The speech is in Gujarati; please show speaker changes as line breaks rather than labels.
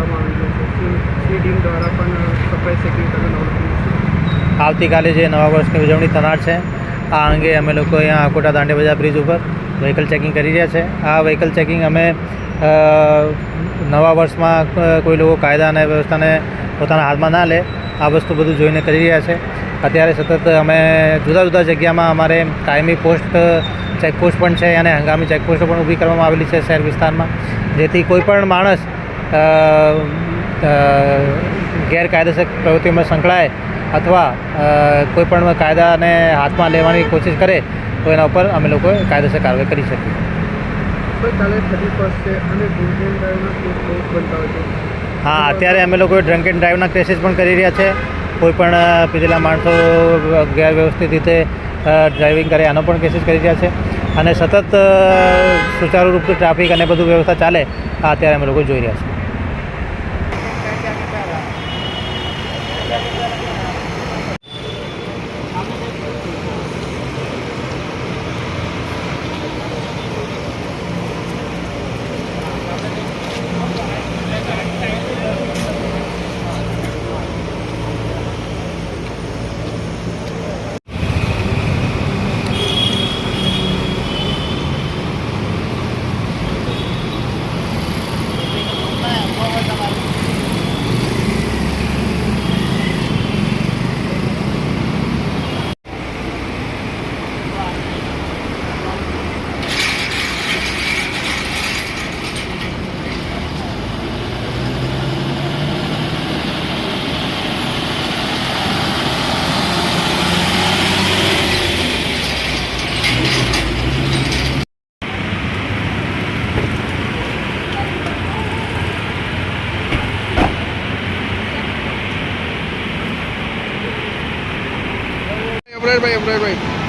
કરવામાં આવી છે? સી ટીમ દ્વારા પણ સરપ્રાઇઝ ચેકિંગ કરવામાં આવ્યું?
આવતીકાલે જે નવા વર્ષની ઉજવણી થનાર છે આ અંગે અમે લોકો અહીંયા આકોટા દાંડી બજાર બ્રિજ ઉપર વ્હીકલ ચેકિંગ કરી રહ્યા છે. આ વ્હીકલ ચેકિંગ અમે નવા વર્ષમાં કોઈ લોકો કાયદા અને વ્યવસ્થાને પોતાના હાથમાં ના લે આ વસ્તુ બધું જોઈને કરી રહ્યા છે. અત્યારે સતત અમે જુદા જુદા જગ્યામાં અમારે કાયમી પોસ્ટ ચેકપોસ્ટ પણ છે અને હંગામી ચેકપોસ્ટો પણ ઊભી કરવામાં આવેલી છે શહેર વિસ્તારમાં, જેથી કોઈ પણ માણસ ગેરકાયદેસર પ્રવૃત્તિઓમાં સંકળાય અથવા કોઈ પણ કાયદાને હાથમાં લેવાની કોશિશ કરે તો એના ઉપર અમે લોકો કાયદેસર કાર્યવાહી કરી શકીએ.
કાલે 31st છે અને ડ્રંક એન્ડ ડ્રાઈવના કેસ બહુ બનતા હોય છે.
હા, અત્યારે અમે લોકો ડ્રંક એન્ડ ડ્રાઈવના કેસીસ પણ કરી રહ્યા છે. કોઈ પણ પીધેલા માણસો ગેરવ્યવસ્થિત રીતે ડ્રાઇવિંગ કરે આનો પણ કેસીસ કરી રહ્યા છે અને સતત સુચારુ રૂપથી ટ્રાફિક અને બધું વ્યવસ્થા ચાલે આ અત્યારે અમે લોકો જોઈ રહ્યા છીએ.
અમરાભાઈ